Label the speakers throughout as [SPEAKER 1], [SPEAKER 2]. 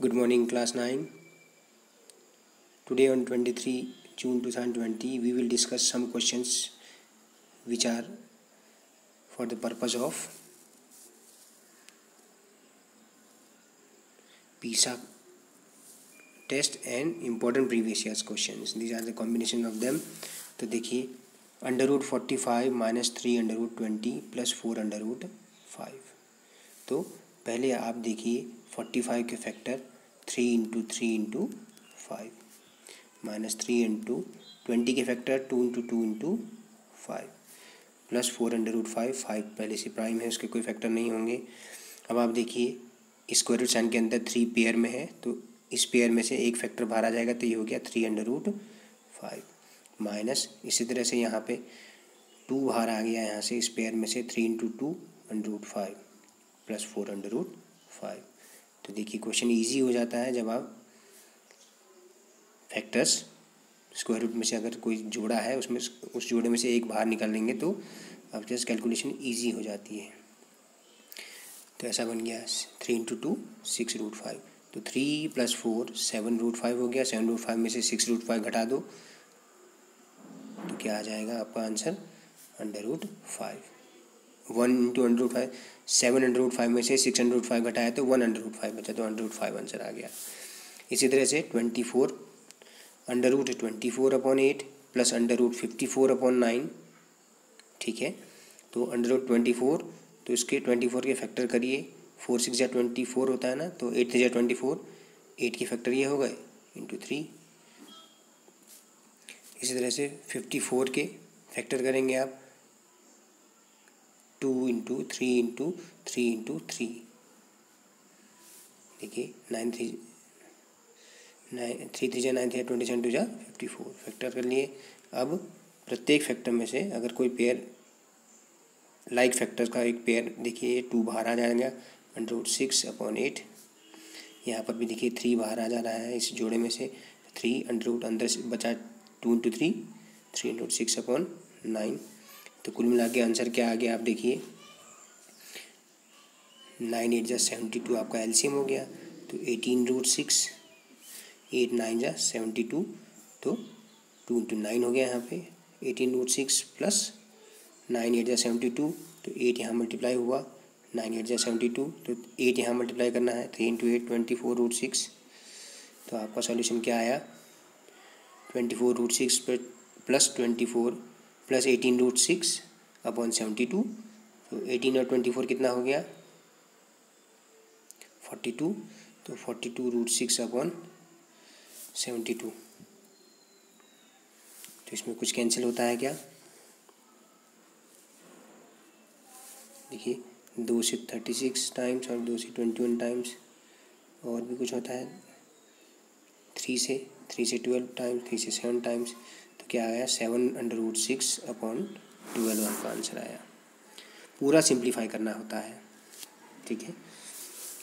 [SPEAKER 1] Good morning, class 9. Today on 23 June 2020, we will discuss some questions which are for the purpose of PISA test and important previous years questions. These are the combination of them. तो देखिए, √45 - 3√20 + 4√5. तो पहले आप देखिए 45 के factor 3 × 3 × 5 -3 × 20 के factor 2 × 2 × 5 + 4√5. 5 पहले से प्राइम है, उसके कोई फैक्टर नहीं होंगे. अब आप देखिए स्क्वायर रूट साइन के अंदर 3 पेयर में है, तो इस पेयर में से एक फैक्टर बाहर आ जाएगा, तो ये हो गया 3√5 माइनस इसी तरह से यहाँ पे 2 बाहर आ गया यहाँ से इस पेयर में से 3 × 2 √5 + 4√5. तो देखिए क्वेश्चन इजी हो जाता है जब आप फैक्टर्स स्क्वायर रूट में से अगर कोई जोड़ा है उसमें उस जोड़े में से एक बाहर निकाल लेंगे तो अब जस्ट कैलकुलेशन इजी हो जाती है. तो ऐसा बन गया 3 × 2 6√5. तो 3 + 4 7√5 हो गया. 7√5 में से 6√5 घटा दो तो क्या आ जाएगा आपका आंसर √5. 1 × √5 7√5 में से 605 घटाया तो 1/5 बचा, तो 1/5 आंसर आ गया. इसी तरह से 24 √24/8 + √54/9. ठीक है, तो √24 तो इसके 24 के फैक्टर करिए. 4 × 6 = 24 होता है ना, तो 8 × 3 = 24. 8 के फैक्टर ये हो गए × 3. इसी तरह से 54 के फैक्टर करेंगे आप 2 × 3 × 3 × 3. देखिए 9 3 3 3 9 3 27 2 54 फैक्टर कर लिए. अब प्रत्येक फैक्टर में से अगर कोई पेयर लाइक फैक्टर्स का एक पेयर देखिए 2 बाहर आ जाएगा √6/8. यहाँ पर भी देखिए 3 बाहर आ जा रहा है इस जोड़े में से 3 अंदर से बचा 2 × 3 3/6/9. तो कुल मिला के आंसर क्या आ गया आप देखिए 9 8 = 72 आपका एलसीएम हो गया. तो 18√6 8 9 = 72. तो 2 × 9 हो गया यहाँ पे 18√6 + 9 8 = 72. तो 8 यहाँ मल्टीप्लाई हुआ 9 8 = 72. तो 8 यहाँ मल्टीप्लाई करना है 3 × 8 24√6. तो आपका सॉल्यूशन क्या आया 24√6 + 24 + 18√6/72. तो 18 और 24 कितना हो गया 42. तो 42√6/72. तो इसमें कुछ कैंसिल होता है क्या, देखिए 2 से 36 टाइम्स और 2 से 21 टाइम्स, और भी कुछ होता है 3 से 12 टाइम्स, 3 से 7 टाइम्स. तो क्या आया 7√6/12 आपका आंसर आया. पूरा सिंप्लीफाई करना होता है. ठीक है,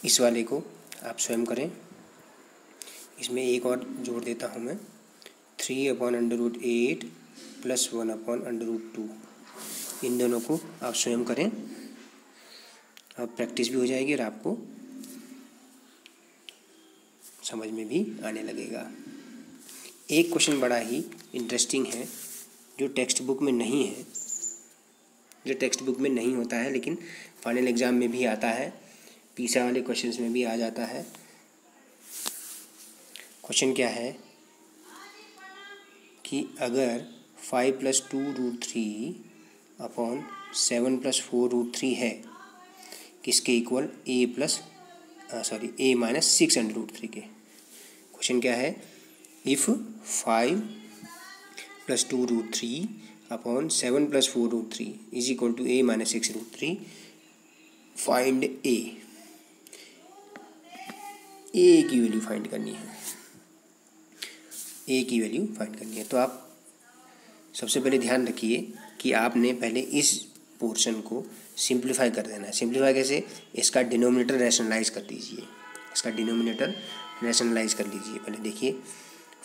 [SPEAKER 1] इस वाले को आप स्वयं करें. इसमें एक और जोड़ देता हूँ मैं 3/√8 + 1/√2. इन दोनों को आप स्वयं करें. अब प्रैक्टिस भी हो जाएगी और आपको समझ में भी आने लगेगा. एक क्वेश्चन बड़ा ही इंटरेस्टिंग है जो टेक्स्ट बुक में नहीं है, जो टेक्स्ट बुक में नहीं होता है लेकिन फाइनल एग्ज़ाम में भी आता है, PISA वाले क्वेश्चंस में भी आ जाता है. क्वेश्चन क्या है कि अगर 5 + 2√3/7 + 4√3 है, किसके इक्वल a - 6√3 के. क्वेश्चन क्या है इफ़ 5 + 2√3/7 + 4√3 = a - 6√3 फाइंड a. की वैल्यू फाइंड करनी है. a की वैल्यू फाइंड करनी है. तो आप सबसे पहले ध्यान रखिए कि आपने पहले इस पोर्शन को सिंप्लीफाई कर देना है. सिंप्लीफाई कैसे, इसका डिनोमिनेटर रैशनलाइज कर दीजिए. पहले देखिए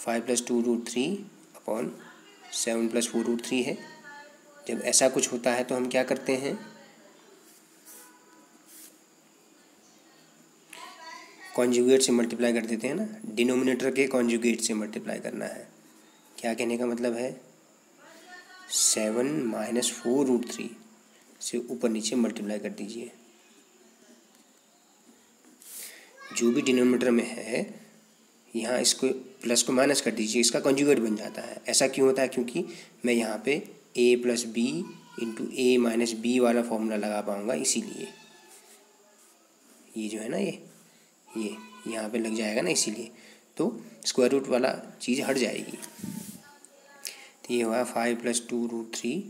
[SPEAKER 1] 5 + 2√3/7 + 4√3 है. जब ऐसा कुछ होता है तो हम क्या करते हैं कॉन्जुगेट से मल्टीप्लाई कर देते हैं ना, डिनोमिनेटर के कॉन्जुगेट से मल्टीप्लाई करना है। क्या कहने का मतलब है, 7 माइनस 4√3 से ऊपर नीचे मल्टीप्लाई कर दीजिए। जो भी डिनोमिनेटर में है यहाँ इसको प्लस को माइनस कर दीजिए, इसका कॉन्जुगेट बन जाता है। ऐसा क्यों होता है, क्योंकि मैं यहाँ पे a plus B into A minus B वाला फॉर्मूला लगा पाऊँगा, इसीलिए ये जो है ना ये यहाँ पे लग जाएगा ना, इसीलिए तो स्क्वायर रूट वाला चीज़ हट जाएगी। तो ये हुआ 5 प्लस 2√3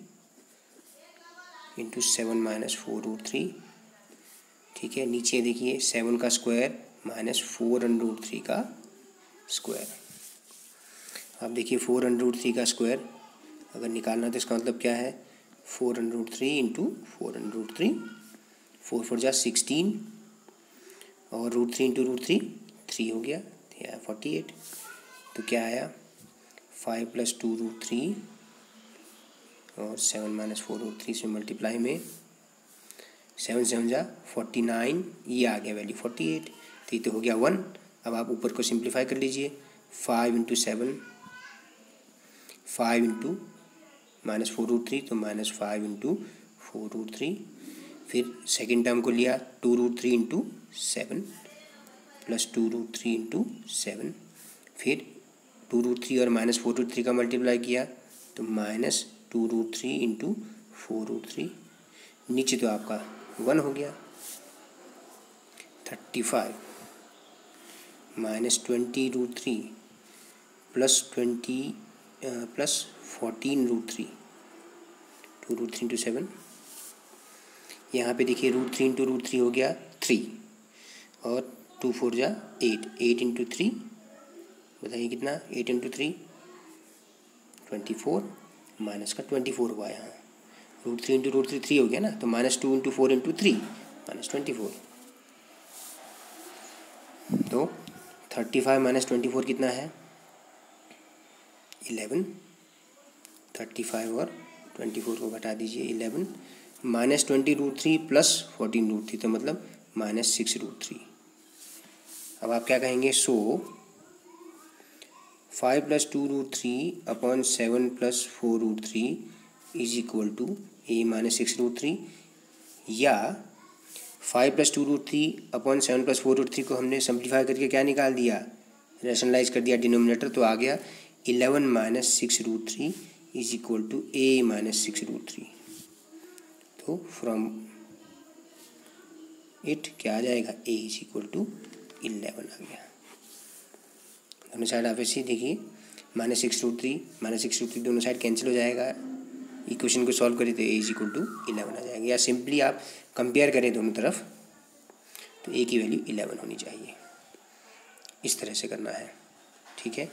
[SPEAKER 1] इंटू 7 माइनस 4√3। ठीक है, नीचे देखिए 7 का स्क्वायर माइनस 4√3 का स्क्वायर। अब देखिए 4√3 का स्क्वायर अगर निकालना तो इसका मतलब क्या है, 4√3 इंटू 4√3, 4 4 जा 16 और √3 इंटू √3 3 हो गया, 48। तो क्या आया, 5 प्लस 2√3 और 7 माइनस 4√3 से मल्टीप्लाई में 7 7 जा 49, ये आ गया वैल्यू 48। तो ये तो हो गया 1। अब आप ऊपर को सिंप्लीफाई कर लीजिए, 5 इंटू 7, 5 इंटू माइनस 4√3 तो माइनस 5 इंटू 4√3। फिर सेकेंड टर्म को लिया 2√3 इंटू 7 प्लस 2√3 इंटू 7। फिर 2√3 और माइनस 4√3 का मल्टीप्लाई किया तो माइनस 2√3 इंटू 4√3। नीचे तो आपका 1 हो गया। 35 माइनस 20√3 प्लस 14√3, 2√3 इंटू 7। यहाँ पे देखिए √3 इंटू √3 हो गया 3 और 2 4 जा 8, 8 इंटू 3 बताइए कितना, 8 इंटू 3 24 माइनस का 24 हुआ यहाँ। √3 इंटू √3 3 हो गया ना, तो माइनस 2 इंटू 4 इंटू 3 माइनस 24। तो 35 माइनस 24 कितना है, 11। 35 और 24 को घटा दीजिए 11, माइनस 20√3 प्लस 14√3 तो मतलब माइनस 6√3। अब आप क्या कहेंगे, so 5 plus 2√3 upon 7 plus 4√3 is equal to A minus 6√3, या 5 प्लस 2√3 अपॉन 7 प्लस 4√3 को हमने सिंप्लीफाई करके क्या निकाल दिया, रैशनलाइज कर दिया डिनोमिनेटर, तो आ गया 11 minus 6√3 is equal to A minus 6√3। तो फ्रॉम इट क्या आ जाएगा, ए इज इक्वल टू 11 आ गया। दोनों साइड आप ऐसे ही देखिए, -6√3 दोनों साइड कैंसिल हो जाएगा। इक्वेशन को सॉल्व करें तो ए इज इक्वल टू 11 आ जाएगा, या सिंपली आप कंपेयर करें दोनों तरफ तो ए की वैल्यू 11 होनी चाहिए। इस तरह से करना है, ठीक है।